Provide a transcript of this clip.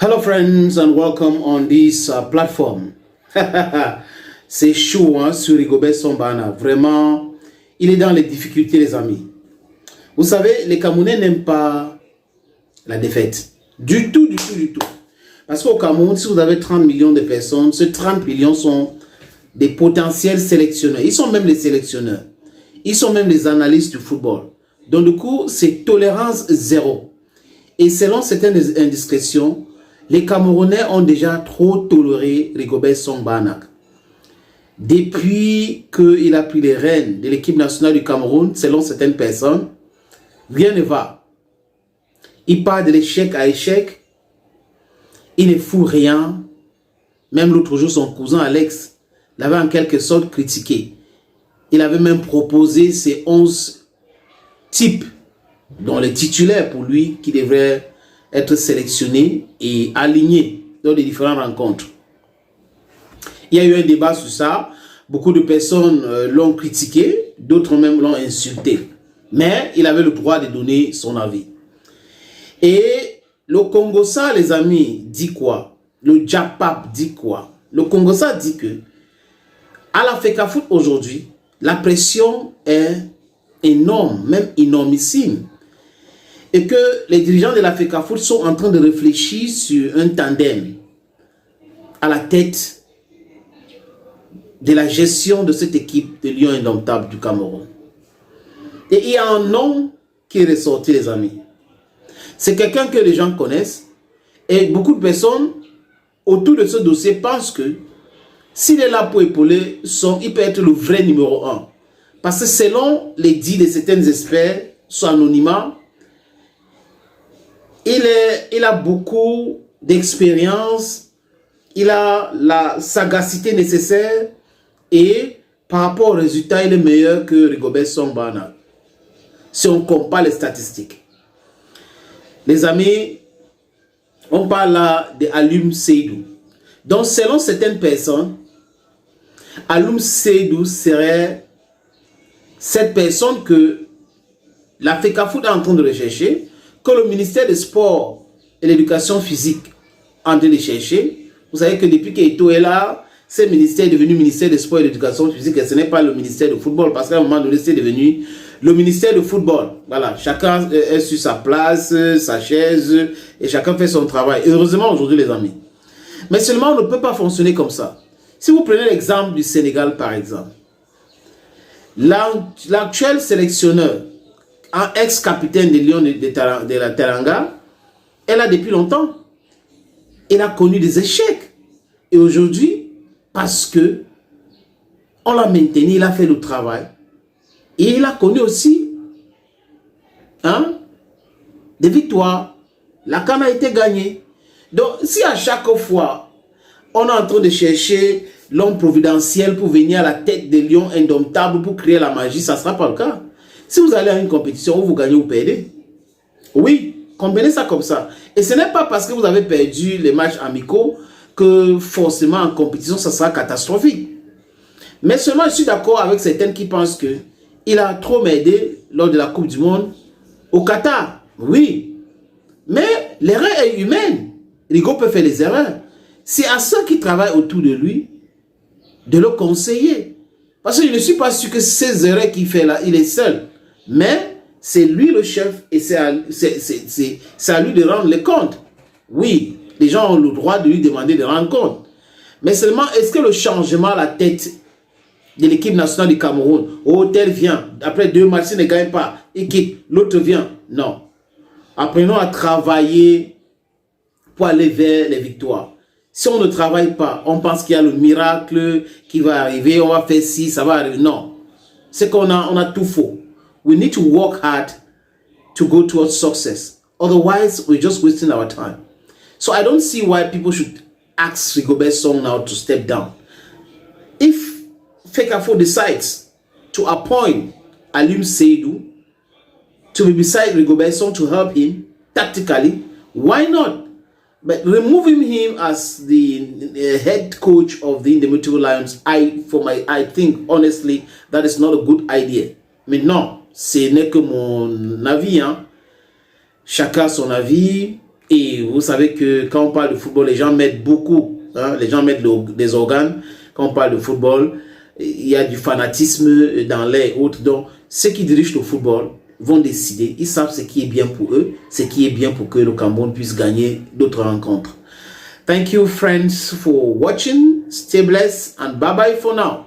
Hello friends and welcome on this platform. C'est chaud hein, sur Rigobert Song-Bana. Vraiment, il est dans les difficultés les amis. Vous savez, les Camerounais n'aiment pas la défaite. Du tout. Parce qu'au Cameroun, si vous avez 30 millions de personnes, ces 30 millions sont des potentiels sélectionneurs. Ils sont même les sélectionneurs. Ils sont même les analystes du football. Donc du coup, c'est tolérance zéro. Et selon certaines indiscrétions, les Camerounais ont déjà trop toléré Rigobert Song-Bana. Depuis qu'il a pris les rênes de l'équipe nationale du Cameroun, selon certaines personnes, rien ne va. Il part de l'échec à échec. Il ne fout rien. Même l'autre jour, son cousin Alex l'avait en quelque sorte critiqué. Il avait même proposé ces 11 types, dont les titulaires pour lui, qui devraient être sélectionnés et alignés dans les différentes rencontres. Il y a eu un débat sur ça. Beaucoup de personnes l'ont critiqué, d'autres même l'ont insulté. Mais il avait le droit de donner son avis. Et le Congossa, les amis, dit quoi? Le Japap dit quoi? Le Congossa dit que à la FECAFOOT aujourd'hui, la pression est énorme, même énormissime. Et que les dirigeants de la FECAFOOT sont en train de réfléchir sur un tandem à la tête de la gestion de cette équipe de Lions Indomptables du Cameroun. Et il y a un nom qui est ressorti, les amis. C'est quelqu'un que les gens connaissent. Et beaucoup de personnes autour de ce dossier pensent que s'il est là pour épauler, il peut être le vrai numéro 1. Parce que selon les dits de certains experts, soit anonymat, il a beaucoup d'expérience, il a la sagacité nécessaire et par rapport aux résultats, il est meilleur que Rigobert Song-Bana. Si on compare les statistiques. Les amis, on parle là de Alioune Seydou. Donc selon certaines personnes, Alioune Seydou serait cette personne que la FECAFOOT est en train de rechercher, que le ministère des Sports et de l'Éducation physique est en train de chercher. Vous savez que depuis qu'Eto est là, ce ministère est devenu ministère des Sports et de l'Éducation physique et ce n'est pas le ministère du football parce qu'à un moment donné, c'est devenu le ministère du football. Voilà, chacun est sur sa place, sa chaise et chacun fait son travail. Heureusement aujourd'hui les amis. Mais seulement on ne peut pas fonctionner comme ça. Si vous prenez l'exemple du Sénégal par exemple, l'actuel sélectionneur, un ex-capitaine des Lions de la Teranga, elle a depuis longtemps. Elle a connu des échecs. Et aujourd'hui, parce que on l'a maintenu, il a fait le travail. Et il a connu aussi des victoires. La CAN a été gagnée. Donc, si à chaque fois, on est en train de chercher l'homme providentiel pour venir à la tête des Lions Indomptables pour créer la magie, ça ne sera pas le cas. Si vous allez à une compétition où vous gagnez ou perdez, oui, comprenez ça comme ça. Et ce n'est pas parce que vous avez perdu les matchs amicaux que forcément en compétition, ça sera catastrophique. Mais seulement je suis d'accord avec certaines qui pensent qu'il a trop m'aidé lors de la Coupe du Monde au Qatar. Oui, mais l'erreur est humaine. Rigo peut faire les erreurs. C'est à ceux qui travaillent autour de lui de le conseiller. Parce que je ne suis pas sûr que ces erreurs qu'il fait là, il est seul. Mais c'est lui le chef et c'est à lui de rendre les comptes. Oui, les gens ont le droit de lui demander de rendre compte. Mais seulement, est-ce que le changement à la tête de l'équipe nationale du Cameroun, oh, tel vient, après 2 matchs, il ne gagne pas, il quitte, l'autre vient. Non. Apprenons à travailler pour aller vers les victoires. Si on ne travaille pas, on pense qu'il y a le miracle qui va arriver, on va faire ci, ça va arriver. Non. C'est qu'on a tout faux. We need to work hard to go towards success. Otherwise, we're just wasting our time. So I don't see why people should ask Rigobert Song now to step down. If FECAFOOT decides to appoint Alioune Seydou to be beside Rigobert Song to help him tactically, why not? But removing him as the head coach of the Indomitable Lions, I think honestly that is not a good idea. Mais non, ce n'est que mon avis. Chacun son avis. Et vous savez que quand on parle de football, les gens mettent beaucoup, hein, les gens mettent des organes. Quand on parle de football, il y a du fanatisme dans l'air autres. Donc, ceux qui dirigent le football vont décider. Ils savent ce qui est bien pour eux, ce qui est bien pour que le Cameroun puisse gagner d'autres rencontres. Thank you, friends, for watching. Stay blessed and bye-bye for now.